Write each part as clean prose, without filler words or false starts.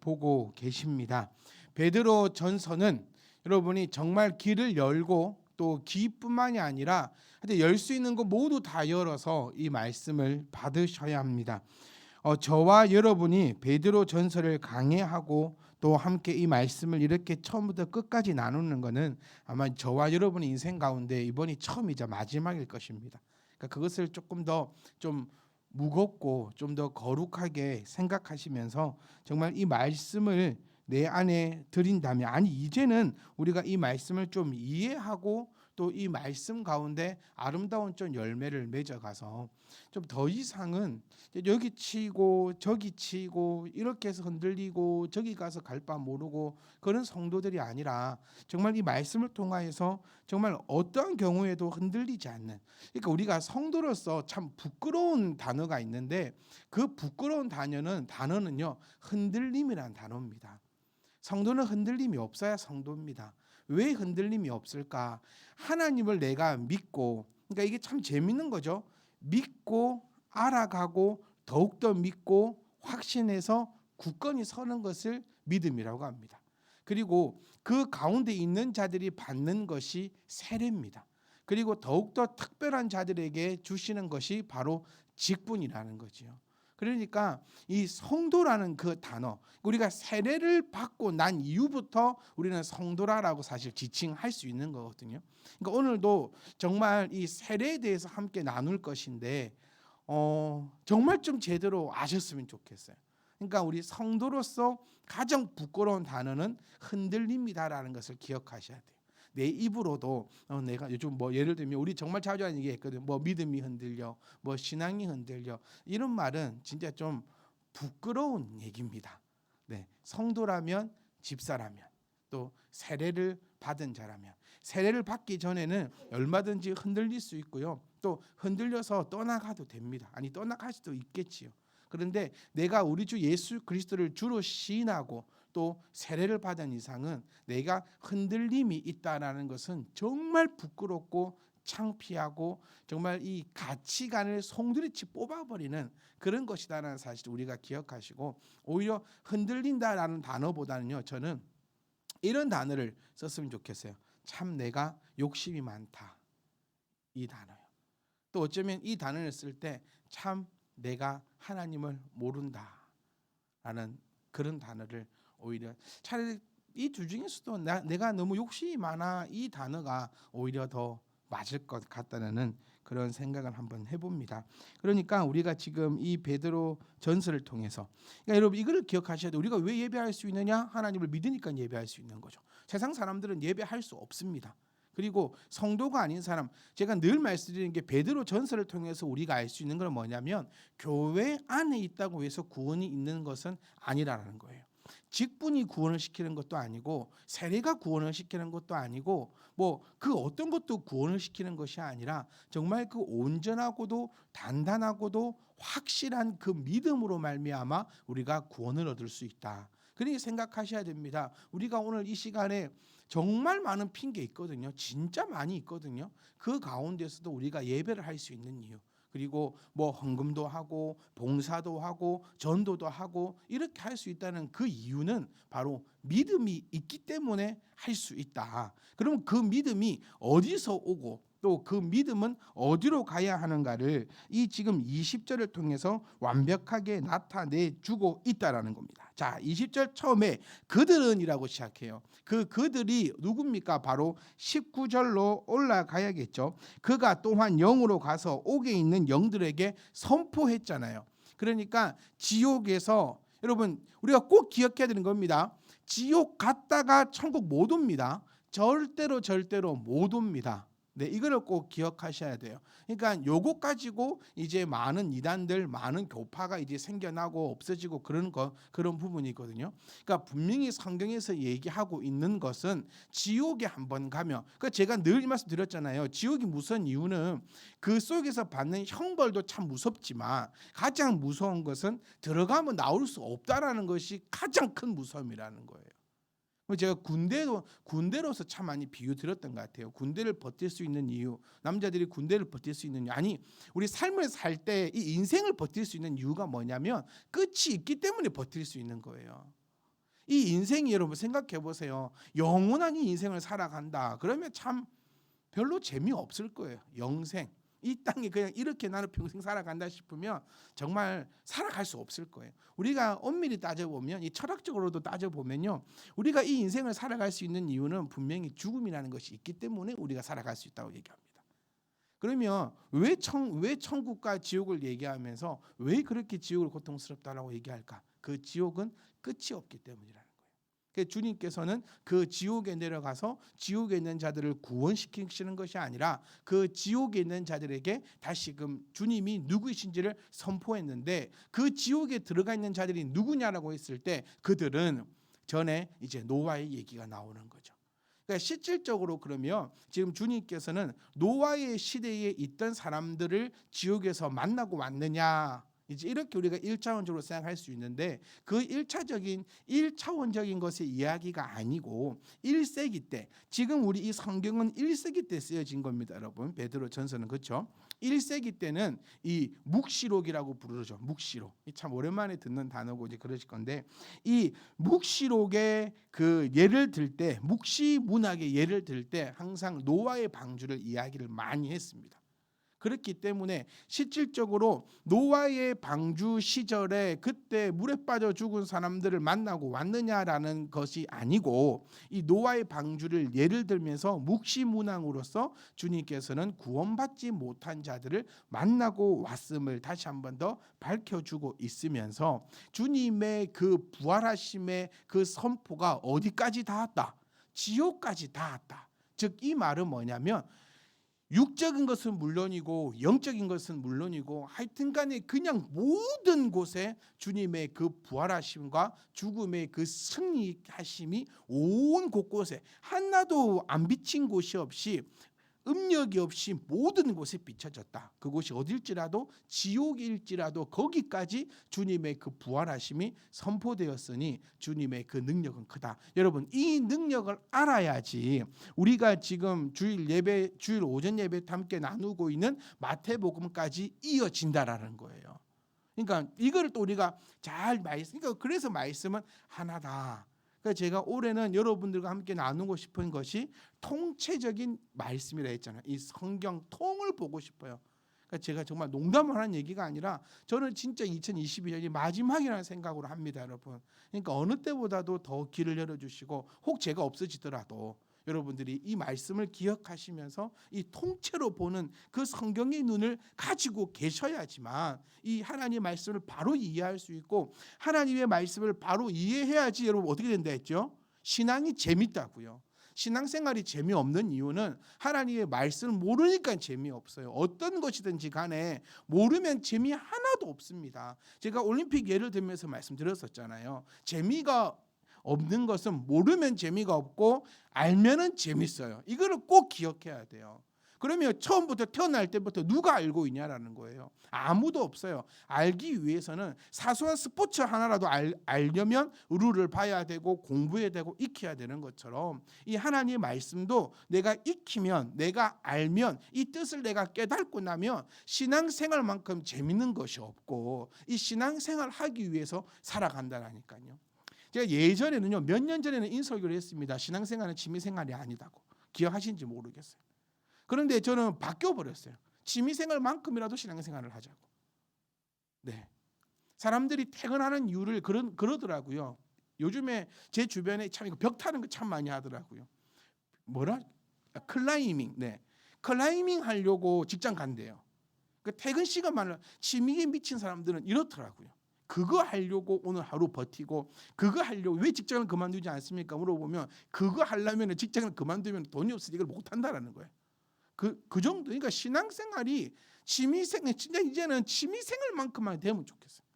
보고 계십니다. 베드로 전서는 여러분이 정말 길을 열고 또 귀뿐만이 아니라 열 수 있는 거 모두 다 열어서 이 말씀을 받으셔야 합니다. 저와 여러분이 베드로 전서를 강해하고 또 함께 이 말씀을 이렇게 처음부터 끝까지 나누는 것은 아마 저와 여러분의 인생 가운데 이번이 처음이자 마지막일 것입니다. 그러니까 그것을 조금 더 좀 무겁고 좀 더 거룩하게 생각하시면서 정말 이 말씀을 내 안에 들인다면, 아니 이제는 우리가 이 말씀을 좀 이해하고 또 이 말씀 가운데 아름다운 좀 열매를 맺어가서 좀 더 이상은 여기 치고 저기 치고 이렇게 해서 흔들리고 저기 가서 갈 바 모르고 그런 성도들이 아니라 정말 이 말씀을 통하여서 정말 어떠한 경우에도 흔들리지 않는, 그러니까 우리가 성도로서 참 부끄러운 단어가 있는데 그 부끄러운 단어는요 흔들림이라는 단어입니다. 성도는 흔들림이 없어야 성도입니다. 왜 흔들림이 없을까? 하나님을 내가 믿고, 그러니까 이게 참 재밌는 거죠. 믿고 알아가고 더욱더 믿고 확신해서 굳건히 서는 것을 믿음이라고 합니다. 그리고 그 가운데 있는 자들이 받는 것이 세례입니다. 그리고 더욱더 특별한 자들에게 주시는 것이 바로 직분이라는 거지요. 그러니까 이 성도라는 그 단어, 우리가 세례를 받고 난 이후부터 우리는 성도라라고 사실 지칭할 수 있는 거거든요. 그러니까 오늘도 정말 이 세례에 대해서 함께 나눌 것인데 정말 좀 제대로 아셨으면 좋겠어요. 그러니까 우리 성도로서 가장 부끄러운 단어는 흔들림이다라는 것을 기억하셔야 돼요. 내 입으로도 내가 요즘 뭐 예를 들면 우리 정말 자주 하는 얘기했거든. 뭐 믿음이 흔들려, 뭐 신앙이 흔들려, 이런 말은 진짜 좀 부끄러운 얘기입니다. 네, 성도라면, 집사라면, 또 세례를 받은 자라면, 세례를 받기 전에는 얼마든지 흔들릴 수 있고요. 또 흔들려서 떠나가도 됩니다. 아니 떠나갈 수도 있겠지요. 그런데 내가 우리 주 예수 그리스도를 주로 시인하고 또 세례를 받은 이상은 내가 흔들림이 있다라는 것은 정말 부끄럽고 창피하고 정말 이 가치관을 송두리째 뽑아버리는 그런 것이다라는 사실을 우리가 기억하시고, 오히려 흔들린다라는 단어보다는요 저는 이런 단어를 썼으면 좋겠어요. 참 내가 욕심이 많다, 이 단어요. 또 어쩌면 이 단어를 쓸 때 참 내가 하나님을 모른다라는 그런 단어를 오히려, 차라리 이 두 중에서도 내가 너무 욕심이 많아, 이 단어가 오히려 더 맞을 것 같다는 그런 생각을 한번 해봅니다. 그러니까 우리가 지금 이 베드로 전서를 통해서, 그러니까 여러분 이거를 기억하셔야 돼요. 우리가 왜 예배할 수 있느냐? 하나님을 믿으니까 예배할 수 있는 거죠. 세상 사람들은 예배할 수 없습니다. 그리고 성도가 아닌 사람, 제가 늘 말씀드리는 게 베드로 전서를 통해서 우리가 알 수 있는 건 뭐냐면 교회 안에 있다고 해서 구원이 있는 것은 아니라는 거예요. 직분이 구원을 시키는 것도 아니고 세례가 구원을 시키는 것도 아니고 뭐 그 어떤 것도 구원을 시키는 것이 아니라 정말 그 온전하고도 단단하고도 확실한 그 믿음으로 말미암아 우리가 구원을 얻을 수 있다. 그러니 생각하셔야 됩니다. 우리가 오늘 이 시간에 정말 많은 핑계 있거든요. 진짜 많이 있거든요. 그 가운데서도 우리가 예배를 할 수 있는 이유, 그리고 뭐 헌금도 하고 봉사도 하고 전도도 하고 이렇게 할 수 있다는 그 이유는 바로 믿음이 있기 때문에 할 수 있다. 그럼 그 믿음이 어디서 오고 또 그 믿음은 어디로 가야 하는가를 이 지금 20절을 통해서 완벽하게 나타내 주고 있다라는 겁니다. 자, 20절 처음에 그들은이라고 시작해요. 그들이 누굽니까? 바로 19절로 올라가야겠죠. 그가 또한 영으로 가서 옥에 있는 영들에게 선포했잖아요. 그러니까 지옥에서, 여러분 우리가 꼭 기억해야 되는 겁니다. 지옥 갔다가 천국 못 옵니다. 절대로 못 옵니다. 네, 이거를 꼭 기억하셔야 돼요. 그러니까 요거 가지고 이제 많은 이단들, 많은 교파가 이제 생겨나고 없어지고 그런 부분이거든요. 그러니까 분명히 성경에서 얘기하고 있는 것은 지옥에 한번 가면, 그러니까 제가 늘 이 말씀 드렸잖아요. 지옥이 무서운 이유는 그 속에서 받는 형벌도 참 무섭지만 가장 무서운 것은 들어가면 나올 수 없다라는 것이 가장 큰 무서움이라는 거예요. 제가 군대로서 참 많이 비유 드렸던 것 같아요. 군대를 버틸 수 있는 이유, 남자들이 군대를 버틸 수 있는 이유, 아니 우리 삶을 살 때 이 인생을 버틸 수 있는 이유가 뭐냐면 끝이 있기 때문에 버틸 수 있는 거예요. 이 인생이 여러분 생각해 보세요. 영원한 이 인생을 살아간다. 그러면 참 별로 재미없을 거예요. 영생. 이 땅에 그냥 이렇게 나는 평생 살아간다 싶으면 정말 살아갈 수 없을 거예요. 우리가 엄밀히 따져보면, 이 철학적으로도 따져보면요, 우리가 이 인생을 살아갈 수 있는 이유는 분명히 죽음이라는 것이 있기 때문에 우리가 살아갈 수 있다고 얘기합니다. 그러면 왜 천국과 지옥을 얘기하면서 왜 그렇게 지옥을 고통스럽다라고 얘기할까? 그 지옥은 끝이 없기 때문이라는 거예요. 주님께서는 그 지옥에 내려가서 지옥에 있는 자들을 구원시키시는 것이 아니라 그 지옥에 있는 자들에게 다시금 주님이 누구이신지를 선포했는데, 그 지옥에 들어가 있는 자들이 누구냐라고 했을 때 그들은 전에 이제 노아의 얘기가 나오는 거죠. 그러니까 실질적으로 그러면 지금 주님께서는 노아의 시대에 있던 사람들을 지옥에서 만나고 왔느냐, 이제 이렇게 우리가 1차원적으로 생각할 수 있는데, 그 1차원적인 것의 이야기가 아니고 1세기 때, 지금 우리 이 성경은 1세기 때 쓰여진 겁니다, 여러분. 베드로 전서는 그렇죠. 1세기 때는 이 묵시록이라고 부르죠. 묵시록. 참 오랜만에 듣는 단어고 이제 그러실 건데, 이 묵시록의 그 예를 들 때, 묵시 문학의 예를 들 때 항상 노아의 방주를 이야기를 많이 했습니다. 그렇기 때문에 실질적으로 노아의 방주 시절에 그때 물에 빠져 죽은 사람들을 만나고 왔느냐라는 것이 아니고, 이 노아의 방주를 예를 들면서 묵시문항으로서 주님께서는 구원받지 못한 자들을 만나고 왔음을 다시 한번 더 밝혀주고 있으면서, 주님의 그 부활하심의 그 선포가 어디까지 닿았다? 지옥까지 닿았다. 즉 이 말은 뭐냐면, 육적인 것은 물론이고 영적인 것은 물론이고 하여튼간에 그냥 모든 곳에 주님의 그 부활하심과 죽음의 그 승리하심이 온 곳곳에 하나도 안 비친 곳이 없이, 음력이 없이 모든 곳에 비춰졌다. 그곳이 어딜지라도 지옥일지라도 거기까지 주님의 그 부활하심이 선포되었으니 주님의 그 능력은 크다. 여러분, 이 능력을 알아야지 우리가 지금 주일 오전 예배 함께 나누고 있는 마태복음까지 이어진다라는 거예요. 그러니까 이거를 또 우리가 그러니까 그래서 말씀은 하나다. 그러니까 제가 올해는 여러분들과 함께 나누고 싶은 것이 통체적인 말씀이라 했잖아요. 이 성경 통을 보고 싶어요. 그러니까 제가 정말 농담을 하는 얘기가 아니라 저는 진짜 2022년이 마지막이라는 생각으로 합니다, 여러분. 그러니까 어느 때보다도 더 길을 열어주시고, 혹 제가 없어지더라도 여러분들이 이 말씀을 기억하시면서 이 통째로 보는 그 성경의 눈을 가지고 계셔야지만 이 하나님의 말씀을 바로 이해할 수 있고, 하나님의 말씀을 바로 이해해야지 여러분 어떻게 된다 했죠? 신앙이 재밌다고요. 신앙생활이 재미없는 이유는 하나님의 말씀을 모르니까 재미없어요. 어떤 것이든지 간에 모르면 재미 하나도 없습니다. 제가 올림픽 예를 들면서 말씀드렸었잖아요. 재미가 없는 것은 모르면 재미가 없고 알면은 재밌어요. 이거를 꼭 기억해야 돼요. 그러면 처음부터 태어날 때부터 누가 알고 있냐라는 거예요. 아무도 없어요. 알기 위해서는 사소한 스포츠 하나라도 알려면 룰을 봐야 되고 공부해야 되고 익혀야 되는 것처럼, 이 하나님의 말씀도 내가 익히면, 내가 알면, 이 뜻을 내가 깨닫고 나면 신앙생활만큼 재밌는 것이 없고, 이 신앙생활 하기 위해서 살아간다라니까요. 제가 예전에는요, 몇 년 전에는 인설교를 했습니다. 신앙생활은 취미생활이 아니다고. 기억하시는지 모르겠어요. 그런데 저는 바뀌어버렸어요. 취미생활만큼이라도 신앙생활을 하자고. 네. 사람들이 퇴근하는 이유를 그러더라고요. 요즘에 제 주변에 참 이거 벽 타는 거 참 많이 하더라고요. 클라이밍. 네. 클라이밍 하려고 직장 간대요. 그 퇴근 시간만을 취미에 미친 사람들은 이렇더라고요. 그거 하려고 오늘 하루 버티고, 그거 하려고 왜 직장을 그만두지 않습니까? 물어보면 그거 하려면 직장을 그만두면 돈이 없으니 이걸 못 한다라는 거예요. 그 정도. 그러니까 신앙생활이 취미생활, 진짜 이제는 취미생활만큼만 되면 좋겠어요.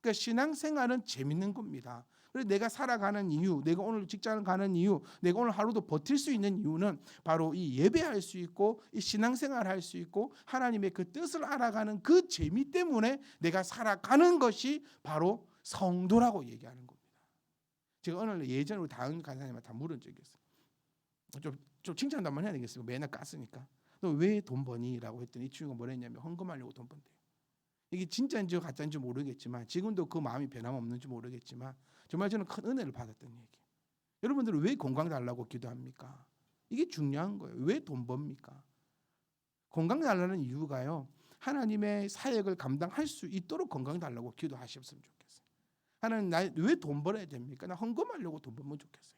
그러니까 신앙생활은 재밌는 겁니다. 그래서 내가 살아가는 이유, 내가 오늘 직장을 가는 이유, 내가 오늘 하루도 버틸 수 있는 이유는 바로 이 예배할 수 있고, 이 신앙생활 할 수 있고, 하나님의 그 뜻을 알아가는 그 재미 때문에 내가 살아가는 것이 바로 성도라고 얘기하는 겁니다. 제가 어느 날 예전에 우리 다은 간사님한테 다 물은 적이 있어요. 좀 칭찬도 한번 해야 되겠어요. 맨날 깠으니까. 너 왜 돈 버니? 라고 했더니 이 친구가 뭐라 했냐면 헌금하려고 돈 번대요. 이게 진짜인지 가짜인지 모르겠지만 지금도 그 마음이 변함없는지 모르겠지만 정말 저는 큰 은혜를 받았던 얘기예요. 여러분들은 왜 건강 달라고 기도합니까? 이게 중요한 거예요. 왜 돈 법니까? 건강 달라는 이유가요. 하나님의 사역을 감당할 수 있도록 건강 달라고 기도하셨으면 좋겠어요. 하나님 나 왜 돈 벌어야 됩니까? 나 헌금하려고 돈 벌면 좋겠어요.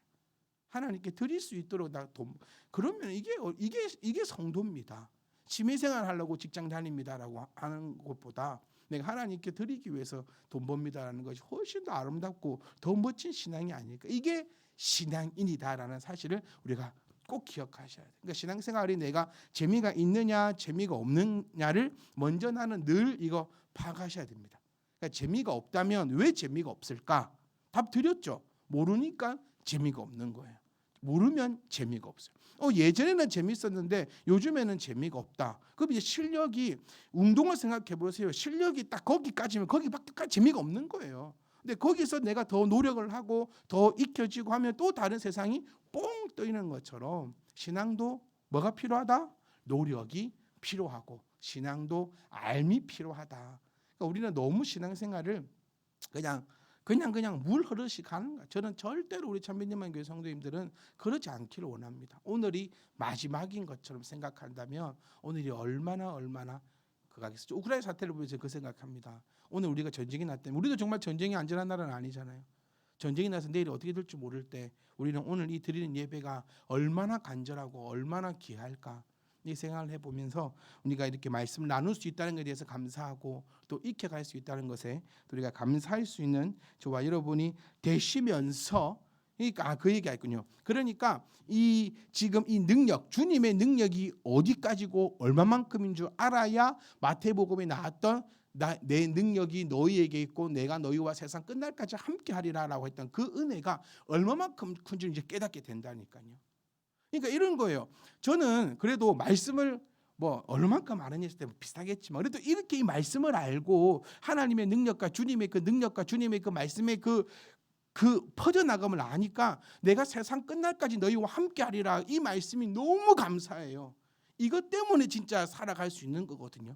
하나님께 드릴 수 있도록 나 돈 그러면 이게 성도입니다. 취미생활 하려고 직장 다닙니다라고 하는 것보다 내가 하나님께 드리기 위해서 돈 법니다라는 것이 훨씬 더 아름답고 더 멋진 신앙이 아닐까. 이게 신앙인이다라는 사실을 우리가 꼭 기억하셔야 돼요. 그러니까 신앙생활이 내가 재미가 있느냐 재미가 없느냐를 먼저 나는 늘 이거 파악하셔야 됩니다. 그러니까 재미가 없다면 왜 재미가 없을까? 답 드렸죠. 모르니까 재미가 없는 거예요. 모르면 재미가 없어요. 예전에는 재미있었는데 요즘에는 재미가 없다. 그럼 이제 실력이 운동을 생각해 보세요. 실력이 딱 거기까지면 거기밖에 재미가 없는 거예요. 근데 거기서 내가 더 노력을 하고 더 익혀지고 하면 또 다른 세상이 뽕 떠있는 것처럼 신앙도 뭐가 필요하다? 노력이 필요하고 신앙도 알미 필요하다. 그러니까 우리는 너무 신앙생활을 그냥 물 흐르듯이 가는 거야. 저는 절대로 우리 참빛님만 교회 성도님들은 그렇지 않기를 원합니다. 오늘이 마지막인 것처럼 생각한다면 오늘이 얼마나 그가겠어요. 우크라이나 사태를 보면서 그 생각합니다. 오늘 우리가 전쟁이 났다면 우리도 정말 전쟁이 안전한 나라는 아니잖아요. 전쟁이 나서 내일이 어떻게 될지 모를 때 우리는 오늘 이 드리는 예배가 얼마나 간절하고 얼마나 귀할까 이 생각을 해보면서 우리가 이렇게 말씀을 나눌 수 있다는 것에 대해서 감사하고 또 익혀갈 수 있다는 것에 우리가 감사할 수 있는 저와 여러분이 되시면서 그러니까 그 얘기했군요. 그러니까 이 지금 이 능력 주님의 능력이 어디까지고 얼마만큼인 줄 알아야 마태복음에 나왔던 내 능력이 너희에게 있고 내가 너희와 세상 끝날까지 함께하리라라고 했던 그 은혜가 얼마만큼 큰지 이제 깨닫게 된다니까요. 그러니까 이런 거예요. 저는 그래도 말씀을 뭐 얼마만큼 아느냐 했을 때 비슷하겠지만 그래도 이렇게 이 말씀을 알고 하나님의 능력과 주님의 그 능력과 주님의 그 말씀의 그 퍼져나감을 아니까 내가 세상 끝날까지 너희와 함께하리라 이 말씀이 너무 감사해요. 이것 때문에 진짜 살아갈 수 있는 거거든요.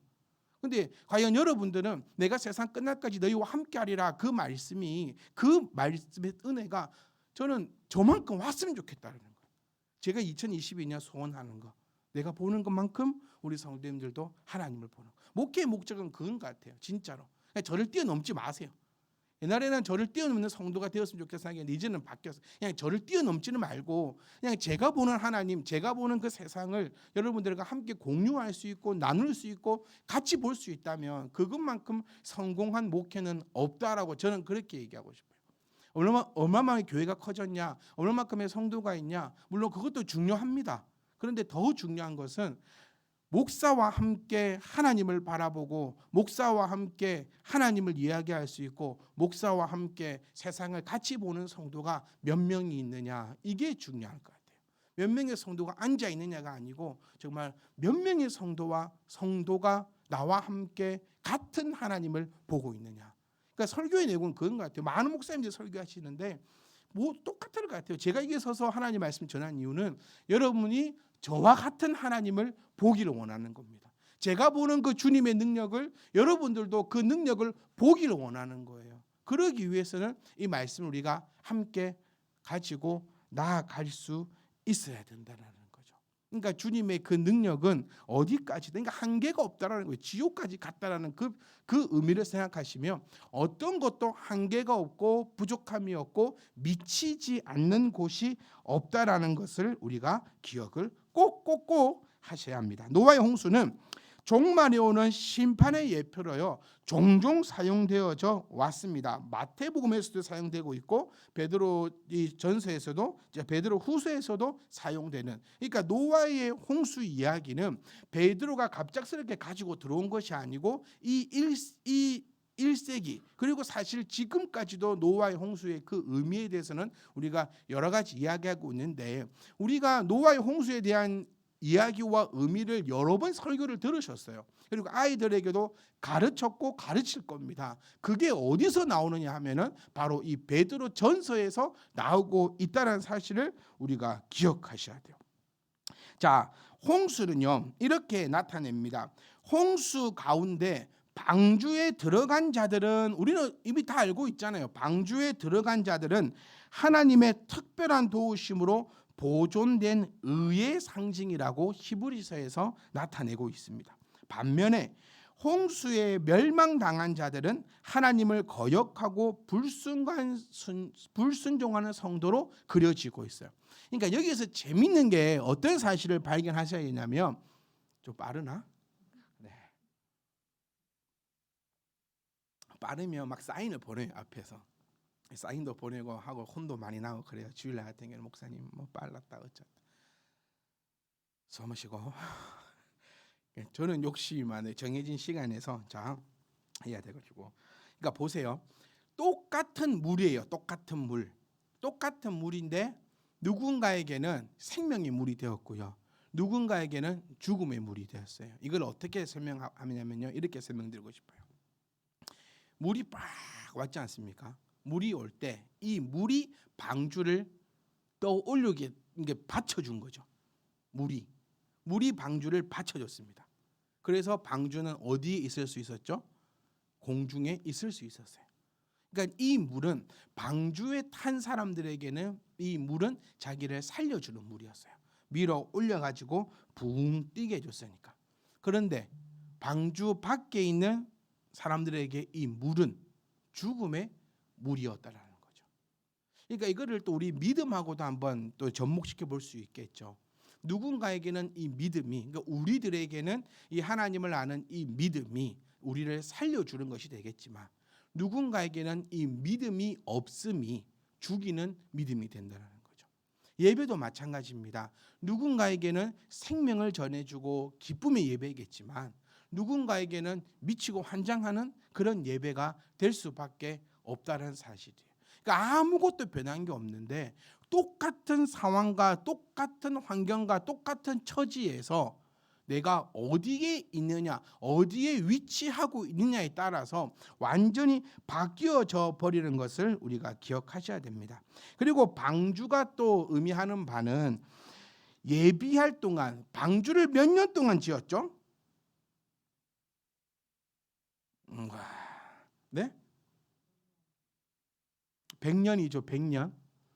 근데 과연 여러분들은 내가 세상 끝날까지 너희와 함께하리라 그 말씀의 은혜가 저는 저만큼 왔으면 좋겠다는 거예요. 제가 2022년 소원하는 거 내가 보는 것만큼 우리 성도님들도 하나님을 보는 거. 목회의 목적은 그건 것 같아요. 진짜로. 저를 뛰어넘지 마세요. 옛날에는 저를 뛰어넘는 성도가 되었으면 좋겠어 하는데 이제는 바뀌었어요. 그냥 저를 뛰어넘지는 말고 그냥 제가 보는 하나님, 제가 보는 그 세상을 여러분들과 함께 공유할 수 있고 나눌 수 있고 같이 볼 수 있다면 그것만큼 성공한 목회는 없다라고 저는 그렇게 얘기하고 싶어요. 얼마만큼 교회가 커졌냐, 얼마만큼의 성도가 있냐, 물론 그것도 중요합니다. 그런데 더 중요한 것은 목사와 함께 하나님을 바라보고 목사와 함께 하나님을 이야기할 수 있고 목사와 함께 세상을 같이 보는 성도가 몇 명이 있느냐 이게 중요할 것 같아요. 몇 명의 성도가 앉아 있느냐가 아니고 정말 몇 명의 성도가 나와 함께 같은 하나님을 보고 있느냐. 그러니까 설교의 내용은 그런 것 같아요. 많은 목사님들이 설교하시는데 뭐 똑같을 것 같아요. 제가 이게 서서 하나님 말씀 전한 이유는 여러분이 저와 같은 하나님을 보기를 원하는 겁니다. 제가 보는 그 주님의 능력을 여러분들도 그 능력을 보기를 원하는 거예요. 그러기 위해서는 이 말씀을 우리가 함께 가지고 나아갈 수 있어야 된다는 거죠. 그러니까 주님의 그 능력은 어디까지든 그러니까 한계가 없다라는 거예요. 지옥까지 갔다라는 그 의미를 생각하시면 어떤 것도 한계가 없고 부족함이 없고 미치지 않는 곳이 없다라는 것을 우리가 기억을 꼭 하셔야 합니다. 노아의 홍수는 종말에 오는 심판의 예표로요 종종 사용되어져 왔습니다. 마태복음에서도 사용되고 있고 베드로 전서에서도 베드로 후서에서도 사용되는. 그러니까 노아의 홍수 이야기는 베드로가 갑작스럽게 가지고 들어온 것이 아니고 이 1세기 그리고 사실 지금까지도 노아의 홍수의 그 의미에 대해서는 우리가 여러 가지 이야기하고 있는데 우리가 노아의 홍수에 대한 이야기와 의미를 여러 번 설교를 들으셨어요. 그리고 아이들에게도 가르쳤고 가르칠 겁니다. 그게 어디서 나오느냐 하면은 바로 이 베드로 전서에서 나오고 있다는 사실을 우리가 기억하셔야 돼요. 자, 홍수는요 이렇게 나타냅니다. 홍수 가운데 방주에 들어간 자들은 우리는 이미 다 알고 있잖아요. 방주에 들어간 자들은 하나님의 특별한 도우심으로 보존된 의의 상징이라고 히브리서에서 나타내고 있습니다. 반면에 홍수에 멸망당한 자들은 하나님을 거역하고 불순종하는 성도로 그려지고 있어요. 그러니까 여기서 재밌는 게 어떤 사실을 발견하셔야 되냐면, 좀 빠르나? 네. 빠르면 막 사인을 보내요. 앞에서 사인도 보내고 하고 혼도 많이 나고 그래요. 주일날 같은 경우는 목사님 뭐 빨랐다 어쩌다. 숨 쉬고 저는 욕심이 많아요. 정해진 시간에서 자 해야 돼가지고. 그러니까 보세요. 똑같은 물이에요. 똑같은 물. 똑같은 물인데 누군가에게는 생명의 물이 되었고요. 누군가에게는 죽음의 물이 되었어요. 이걸 어떻게 설명하냐면요. 이렇게 설명드리고 싶어요. 물이 빡 왔지 않습니까? 물이 올 때 이 물이 방주를 떠올리게 받쳐준 거죠. 물이 방주를 받쳐줬습니다. 그래서 방주는 어디에 있을 수 있었죠? 공중에 있을 수 있었어요. 그러니까 이 물은 방주에 탄 사람들에게는 이 물은 자기를 살려주는 물이었어요. 밀어 올려가지고 붕 뛰게 해줬으니까. 그런데 방주 밖에 있는 사람들에게 이 물은 죽음의 물이었다라는 거죠. 그러니까 이거를 또 우리 믿음하고도 한번 또 접목시켜 볼 수 있겠죠. 누군가에게는 이 믿음이, 그러니까 우리들에게는 이 하나님을 아는 이 믿음이 우리를 살려주는 것이 되겠지만, 누군가에게는 이 믿음이 없음이 죽이는 믿음이 된다는 거죠. 예배도 마찬가지입니다. 누군가에게는 생명을 전해주고 기쁨의 예배겠지만, 누군가에게는 미치고 환장하는 그런 예배가 될 수밖에 없다는 사실이에요. 그러니까 아무것도 변한 게 없는데 똑같은 상황과 똑같은 환경과 똑같은 처지에서 내가 어디에 있느냐, 어디에 위치하고 있느냐에 따라서 완전히 바뀌어져 버리는 것을 우리가 기억하셔야 됩니다. 그리고 방주가 또 의미하는 바는 예비할 동안, 방주를 몇 년 동안 지었죠? 네? 100년이죠. 100년.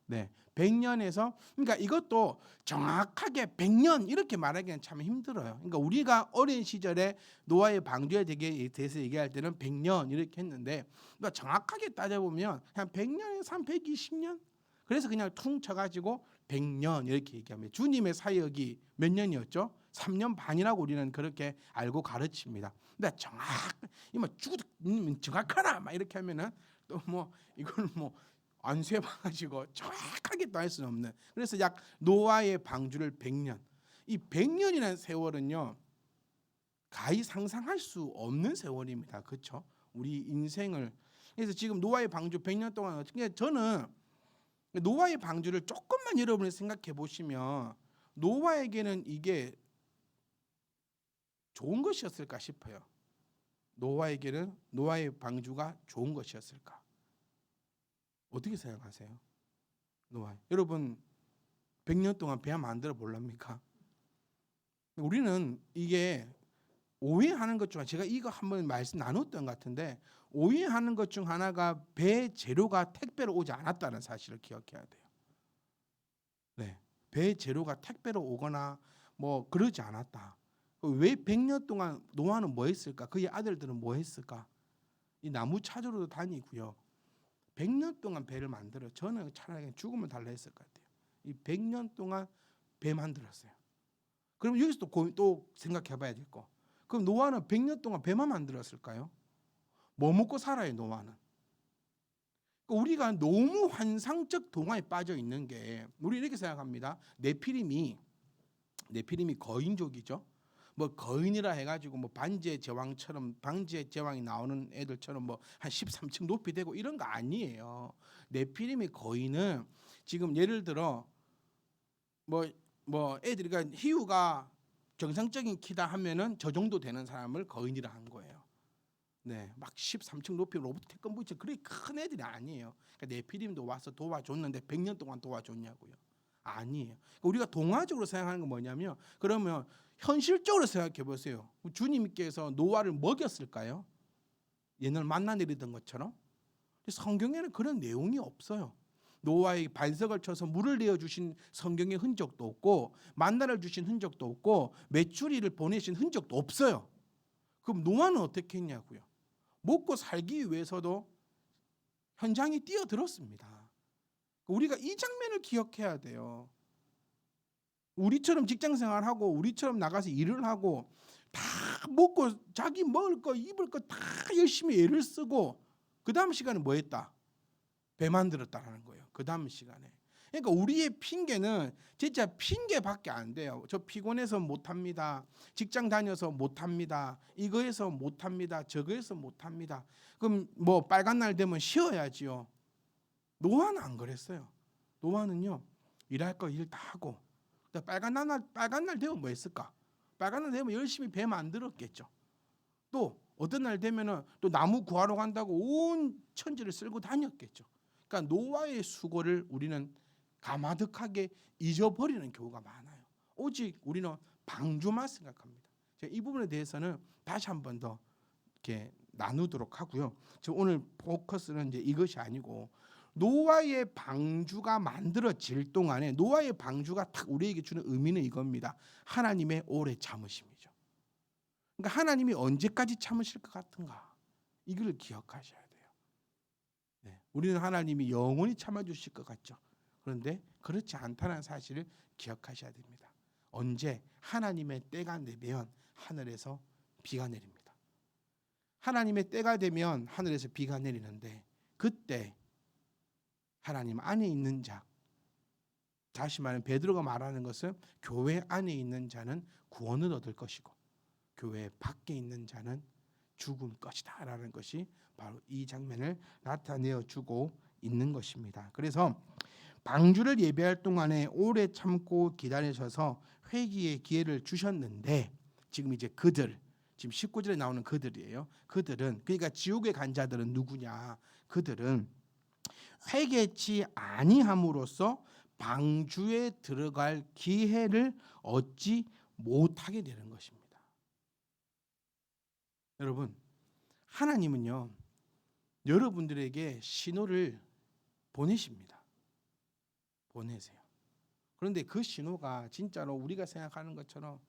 네. 100년에서, 그러니까 이것도 정확하게 100년 이렇게 말하기는 참 힘들어요. 그러니까 우리가 어린 시절에 노아의 방주에 대해서 얘기할 때는 100년 이렇게 했는데, 그러니까 정확하게 따져보면 한 100년에서 한 120년? 그래서 그냥 퉁 쳐가지고 100년 이렇게 얘기합니다. 주님의 사역이 몇 년이었죠? 3년 반이라고 우리는 그렇게 알고 가르칩니다. 근데 이뭐 정확하나 막 이렇게 하면은 또 뭐 이걸 뭐 안 세봐가지고 정확하게 또 할 수는 없는. 그래서 약 노아의 방주를 100년. 이 100년이라는 세월은요, 가히 상상할 수 없는 세월입니다. 그렇죠? 우리 인생을. 그래서 지금 노아의 방주 100년 동안, 저는 노아의 방주를 조금만 여러분이 생각해 보시면 노아에게는 이게 좋은 것이었을까 싶어요. 노아에게는 노아의 방주가 좋은 것이었을까? 어떻게 생각하세요? 노아. 여러분 100년 동안 배 만들어 볼랍니까? 우리는 이게 오해하는 것 중, 제가 이거 한번 말씀 나눴던 것 같은데, 오해하는 것 중 하나가 배 재료가 택배로 오지 않았다는 사실을 기억해야 돼요. 네, 배 재료가 택배로 오거나 뭐 그러지 않았다. 왜 100년 동안 노아는 뭐 했을까? 그의 아들들은 뭐 했을까? 이 나무 찾으러도 다니고요. 100년 동안 배를 만들어. 저는 차라리 죽음을 달라 했을 것 같아요. 이 100년 동안 배 만들었어요. 그럼 여기서 또 생각해봐야 될 거. 그럼 노아는 100년 동안 배만 만들었을까요? 뭐 먹고 살아요, 노아는? 우리가 너무 환상적 동화에 빠져 있는 게, 우리 이렇게 생각합니다. 네피림이 거인족이죠. 뭐 거인이라 해가지고 뭐 반지의 제왕이 나오는 애들처럼 뭐 한 13층 높이 되고 이런 거 아니에요. 네피림의 거인은 지금 예를 들어 뭐 애들이, 그러니까 희우가 정상적인 키다 하면은 저 정도 되는 사람을 거인이라 한 거예요. 네, 막 13층 높이 로봇 태권부처 그렇게 큰 애들이 아니에요. 그러니까 네피림도 와서 도와줬는데 100년 동안 도와줬냐고요? 아니에요. 우리가 동화적으로 생각하는 건 뭐냐면, 그러면 현실적으로 생각해 보세요. 주님께서 노아를 먹였을까요? 옛날 만나 내리던 것처럼. 성경에는 그런 내용이 없어요. 노아의 반석을 쳐서 물을 내어 주신 성경의 흔적도 없고, 만나를 주신 흔적도 없고, 메추리를 보내신 흔적도 없어요. 그럼 노아는 어떻게 했냐고요? 먹고 살기 위해서도 현장에 뛰어들었습니다. 우리가 이 장면을 기억해야 돼요. 우리처럼 직장 생활하고 우리처럼 나가서 일을 하고 다 먹고 자기 먹을 거 입을 거 다 열심히 애를 쓰고 그 다음 시간에 뭐 했다? 배 만들었다라는 거예요. 그 다음 시간에. 그러니까 우리의 핑계는 진짜 핑계밖에 안 돼요. 저 피곤해서 못합니다. 직장 다녀서 못합니다. 이거에서 못합니다. 저거에서 못합니다. 그럼 뭐 빨간 날 되면 쉬어야지요. 노아는 안 그랬어요. 노아는요, 일할 거 일 다 하고 빨간 날 되면 뭐 했을까? 빨간 날 되면 열심히 배 만들었겠죠. 또 어떤 날 되면은 또 나무 구하러 간다고 온 천지를 쓸고 다녔겠죠. 그러니까 노아의 수고를 우리는 가마득하게 잊어버리는 경우가 많아요. 오직 우리는 방주만 생각합니다. 제가 이 부분에 대해서는 다시 한 번 더 이렇게 나누도록 하고요. 지금 오늘 포커스는 이제 이것이 아니고 노아의 방주가 만들어질 동안에 노아의 방주가 딱 우리에게 주는 의미는 이겁니다. 하나님의 오래 참으심이죠. 그러니까 하나님이 언제까지 참으실 것 같은가? 이걸 기억하셔야 돼요. 네, 우리는 하나님이 영원히 참아주실 것 같죠. 그런데 그렇지 않다는 사실을 기억하셔야 됩니다. 언제 하나님의 때가 되면 하늘에서 비가 내립니다. 하나님의 때가 되면 하늘에서 비가 내리는데 그때 하나님 안에 있는 자, 다시 말하면 베드로가 말하는 것은 교회 안에 있는 자는 구원을 얻을 것이고 교회 밖에 있는 자는 죽을 것이다 라는 것이 바로 이 장면을 나타내어 주고 있는 것입니다. 그래서 방주를 예배할 동안에 오래 참고 기다리셔서 회개의 기회를 주셨는데 지금 이제 그들, 지금 19절에 나오는 그들이에요. 그들은, 그러니까 지옥에 간 자들은 누구냐? 그들은 회개치 아니함으로써 방주에 들어갈 기회를 얻지 못하게 되는 것입니다. 여러분, 하나님은요, 여러분들에게 신호를 보내십니다. 보내세요. 그런데 그 신호가 진짜로 우리가 생각하는 것처럼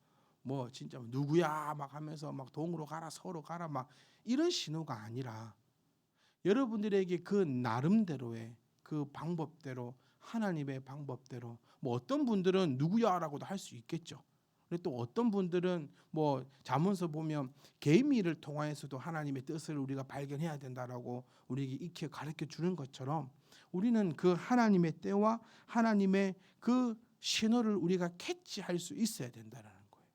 뭐 진짜 누구야 막 하면서 막 동으로 가라 서로 가라 막 이런 신호가 아니라 여러분들에게 그 나름대로의 그 방법대로 하나님의 방법대로 뭐 어떤 분들은 누구야라고도 할 수 있겠죠. 그리고 또 어떤 분들은 뭐 잠언서 보면 계미를 통하여서도 하나님의 뜻을 우리가 발견해야 된다라고 우리에게 익혀 가르쳐 주는 것처럼 우리는 그 하나님의 때와 하나님의 그 신호를 우리가 캐치할 수 있어야 된다라는 거예요.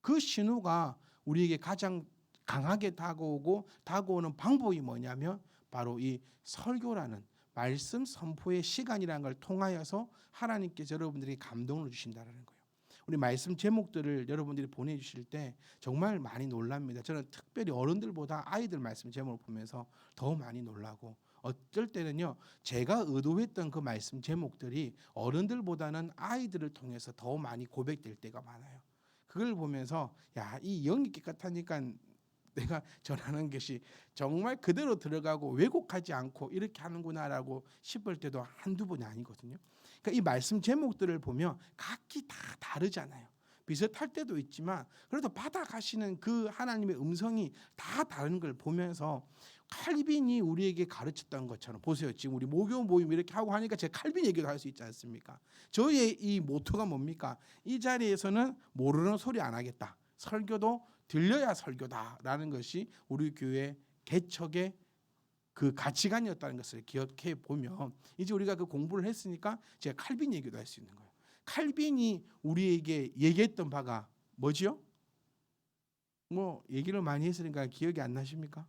그 신호가 우리에게 가장 강하게 다가오는 방법이 뭐냐면 바로 이 설교라는 말씀 선포의 시간이라는 걸 통하여서 하나님께서 여러분들에게 감동을 주신다는 거예요. 우리 말씀 제목들을 여러분들이 보내주실 때 정말 많이 놀랍니다. 저는 특별히 어른들보다 아이들 말씀 제목을 보면서 더 많이 놀라고 어쩔 때는요 제가 의도했던 그 말씀 제목들이 어른들보다는 아이들을 통해서 더 많이 고백될 때가 많아요. 그걸 보면서 야, 이 영이 깨끗하니까 내가 전하는 것이 정말 그대로 들어가고 왜곡하지 않고 이렇게 하는구나라고 싶을 때도 한두 번이 아니거든요. 그러니까 이 말씀 제목들을 보면 각기 다 다르잖아요. 비슷할 때도 있지만 그래도 받아가시는 그 하나님의 음성이 다 다른 걸 보면서 칼빈이 우리에게 가르쳤던 것처럼 보세요. 지금 우리 목요 모임 이렇게 하고 하니까 제가 칼빈 얘기도 할 수 있지 않습니까? 저의 이 모토가 뭡니까? 이 자리에서는 모르는 소리 안 하겠다. 설교도 들려야 설교다라는 것이 우리 교회 개척의 그 가치관이었다는 것을 기억해 보면 이제 우리가 그 공부를 했으니까 제가 칼빈 얘기도 할 수 있는 거예요. 칼빈이 우리에게 얘기했던 바가 뭐지요? 뭐 얘기를 많이 했으니까 기억이 안 나십니까?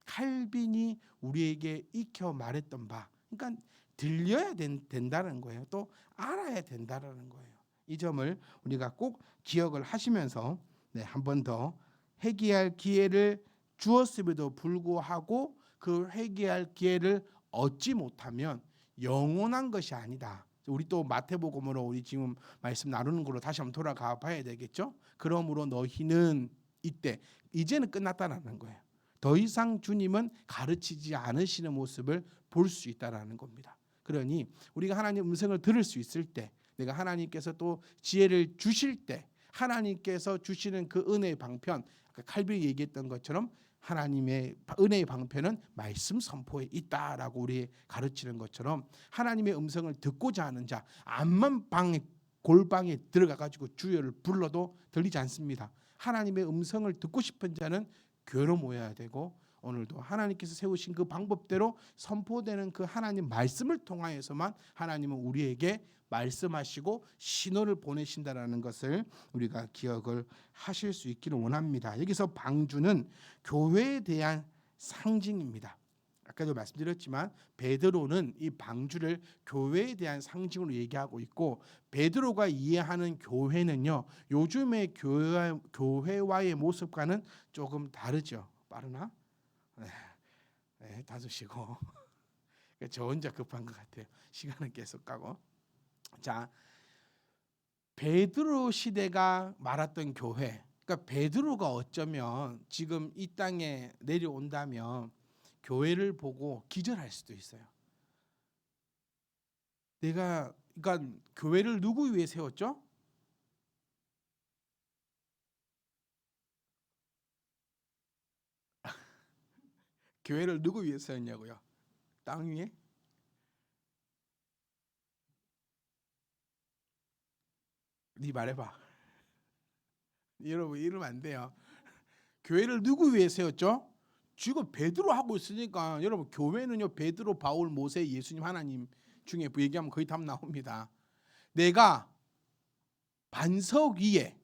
칼빈이 우리에게 익혀 말했던 바, 그러니까 들려야 된다는 거예요. 또 알아야 된다는 거예요. 이 점을 우리가 꼭 기억을 하시면서 한 번 더 회개할 기회를 주었음에도 불구하고 그 회개할 기회를 얻지 못하면 영원한 것이 아니다. 우리 또 마태복음으로 우리 지금 말씀 나누는 걸로 다시 한번 돌아가 봐야 되겠죠. 그러므로 너희는 이때 이제는 끝났다라는 거예요. 더 이상 주님은 가르치지 않으시는 모습을 볼 수 있다라는 겁니다. 그러니 우리가 하나님 음성을 들을 수 있을 때, 내가 하나님께서 또 지혜를 주실 때, 하나님께서 주시는 그 은혜의 방편, 칼빈이 얘기했던 것처럼 하나님의 은혜의 방편은 말씀 선포에 있다라고 우리 가르치는 것처럼, 하나님의 음성을 듣고자 하는 자, 암만 방에 골방에 들어가 가지고 주여를 불러도 들리지 않습니다. 하나님의 음성을 듣고 싶은 자는 교회로 모여야 되고, 오늘도 하나님께서 세우신 그 방법대로 선포되는 그 하나님 말씀을 통하여서만 하나님은 우리에게 말씀하시고 신호를 보내신다라는 것을 우리가 기억을 하실 수 있기를 원합니다. 여기서 방주는 교회에 대한 상징입니다. 아까도 말씀드렸지만 베드로는 이 방주를 교회에 대한 상징으로 얘기하고 있고, 베드로가 이해하는 교회는요, 요즘의 교회와의 모습과는 조금 다르죠. 빠르나? 네, 다섯이고 저 혼자 급한 것 같아요. 시간은 계속 가고. 자, 베드로 시대가 말했던 교회, 그러니까 베드로가 어쩌면 지금 이 땅에 내려온다면 교회를 보고 기절할 수도 있어요. 내가, 그러니까 교회를 누구 위해 세웠죠? 교회를 누구 위해 세웠냐고요? 땅 위에? 네 말해봐. 여러분 이러면 안 돼요. 교회를 누구 위해 세웠죠? 지금 베드로 하고 있으니까. 여러분 교회는요, 베드로, 바울, 모세, 예수님, 하나님 중에 얘기하면 거의 답 나옵니다. 내가 반석 위에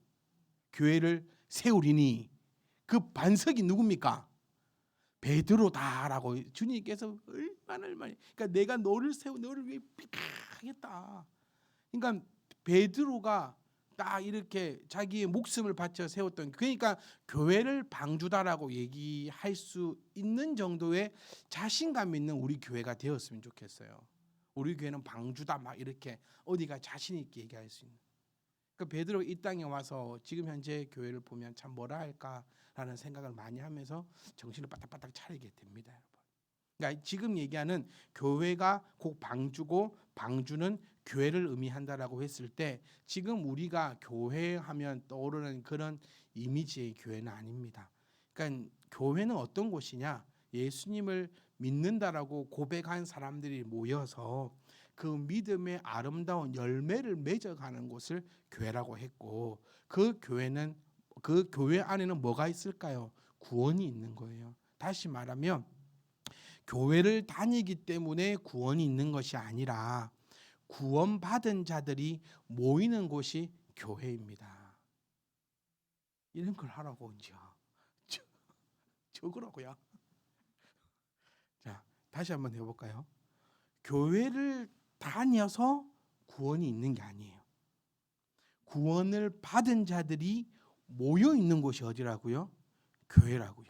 교회를 세우리니, 그 반석이 누굽니까? 베드로다라고 주님께서 얼마나, 그러니까 내가 너를 위해 하겠다. 그러니까 베드로가 딱 이렇게 자기의 목숨을 바쳐 세웠던, 그러니까 교회를 방주다라고 얘기할 수 있는 정도의 자신감 있는 우리 교회가 되었으면 좋겠어요. 우리 교회는 방주다 막 이렇게 어디가 자신 있게 얘기할 수 있는. 그러니까 베드로 이 땅에 와서 지금 현재 교회를 보면 참 뭐라 할까라는 생각을 많이 하면서 정신을 바닥바닥 차리게 됩니다, 여러분. 그러니까 지금 얘기하는 교회가 곧 방주고, 방주는 교회를 의미한다라고 했을 때, 지금 우리가 교회하면 떠오르는 그런 이미지의 교회는 아닙니다. 그러니까 교회는 어떤 곳이냐? 예수님을 믿는다라고 고백한 사람들이 모여서 그 믿음의 아름다운 열매를 맺어가는 곳을 교회라고 했고, 그 교회 안에는 뭐가 있을까요? 구원이 있는 거예요. 다시 말하면 교회를 다니기 때문에 구원이 있는 것이 아니라 구원받은 자들이 모이는 곳이 교회입니다. 이런 걸 하라고 이제 적으라고요. 자, 다시 한번 해볼까요? 교회를 다녀서 구원이 있는 게 아니에요. 구원을 받은 자들이 모여 있는 곳이 어디라고요? 교회라고요.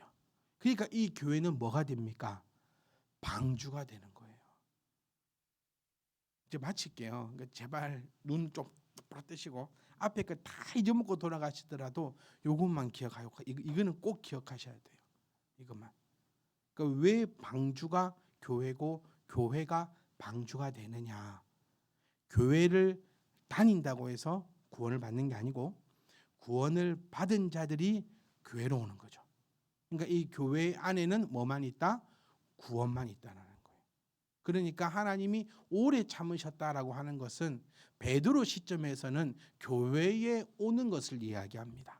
그러니까 이 교회는 뭐가 됩니까? 방주가 되는 거예요. 이제 마칠게요. 그러니까 제발 눈 좀 똑바로 뜨시고, 앞에 거 다 잊어먹고 돌아가시더라도 이것만 기억하고, 이거는 꼭 기억하셔야 돼요. 이것만. 그러니까 왜 방주가 교회고 교회가 방주가 되느냐? 교회를 다닌다고 해서 구원을 받는 게 아니고, 구원을 받은 자들이 교회로 오는 거죠. 그러니까 이 교회 안에는 뭐만 있다? 구원만 있다는 거예요. 그러니까 하나님이 오래 참으셨다라고 하는 것은 베드로 시점에서는 교회에 오는 것을 이야기합니다.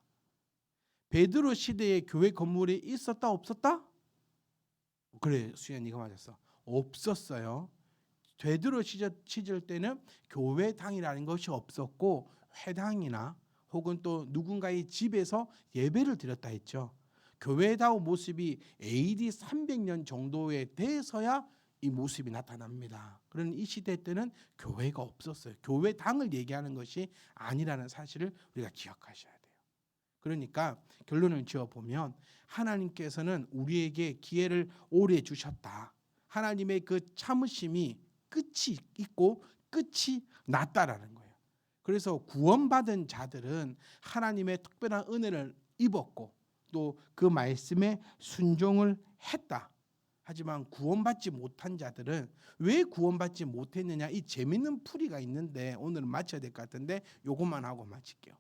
베드로 시대에 교회 건물이 있었다 없었다? 그래, 수연 네가 맞았어. 없었어요. 베드로 시절 때는 교회당이라는 것이 없었고, 회당이나 혹은 또 누군가의 집에서 예배를 드렸다 했죠. 교회다운 모습이 AD 300년 정도에 돼서야 이 모습이 나타납니다. 그런 이 시대 때는 교회가 없었어요. 교회당을 얘기하는 것이 아니라는 사실을 우리가 기억하셔야 돼요. 그러니까 결론을 지어보면 하나님께서는 우리에게 기회를 오래 주셨다. 하나님의 그 참으심이 끝이 있고 끝이 났다라는 거예요. 그래서 구원받은 자들은 하나님의 특별한 은혜를 입었고, 또 그 말씀에 순종을 했다. 하지만 구원받지 못한 자들은 왜 구원받지 못했느냐, 이 재밌는 풀이가 있는데 오늘은 마쳐야 될 것 같은데 요것만 하고 마칠게요.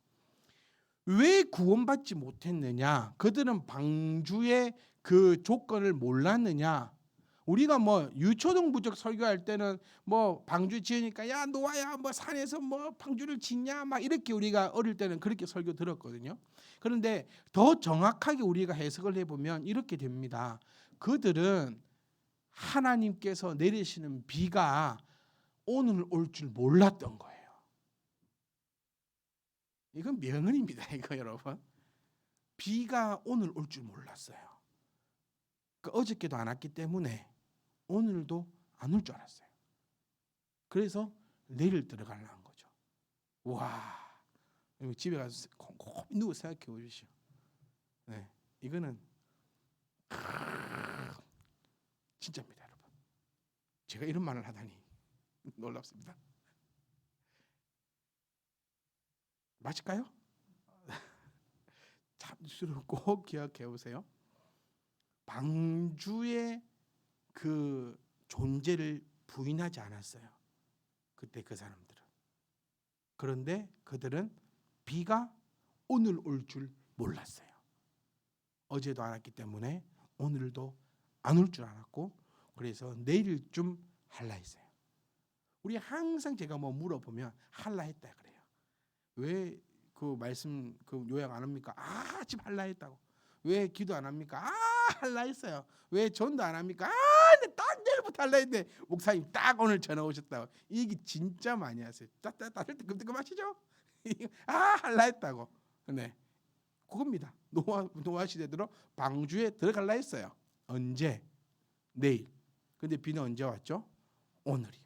왜 구원받지 못했느냐? 그들은 방주의 그 조건을 몰랐느냐? 우리가 뭐 유초동 부족 설교할 때는 뭐 방주 지으니까 야 노아야 뭐 산에서 뭐 방주를 짓냐 막 이렇게 우리가 어릴 때는 그렇게 설교 들었거든요. 그런데 더 정확하게 우리가 해석을 해보면 이렇게 됩니다. 그들은 하나님께서 내리시는 비가 오늘 올 줄 몰랐던 거예요. 이건 명언입니다. 이거 여러분. 비가 오늘 올 줄 몰랐어요. 어저께도 안 왔기 때문에 오늘도 안 올 줄 알았어요. 그래서 내일 들어가려는 거죠. 와, 집에 가서 곰곰이 누워 생각해 보십시오. 네, 이거는 진짜입니다, 여러분. 제가 이런 말을 하다니 놀랍습니다. 마실까요? 참수를 꼭 기억해 보세요. 방주의 그 존재를 부인하지 않았어요. 그때 그 사람들은. 그런데 그들은 비가 오늘 올 줄 몰랐어요. 어제도 안 왔기 때문에 오늘도 안 올 줄 알았고, 그래서 내일쯤 할라 했어요. 우리 항상 제가 뭐 물어보면 할라 했다 그래요. 왜 그 말씀 그 요약 안 합니까? 지금 할라 했다고. 왜 기도 안 합니까? 할라 했어요. 왜 전도 안 합니까? 딱 내일부터 할라 했는데 목사님 딱 오늘 전화 오셨다고. 이 얘기 진짜 많이 하세요. 다들 뜨끔뜨끔하시죠? 할라 했다고. 네, 그겁니다. 노아 시대대로 방주에 들어갈라 했어요. 언제? 내일. 근데 비는 언제 왔죠? 오늘이요.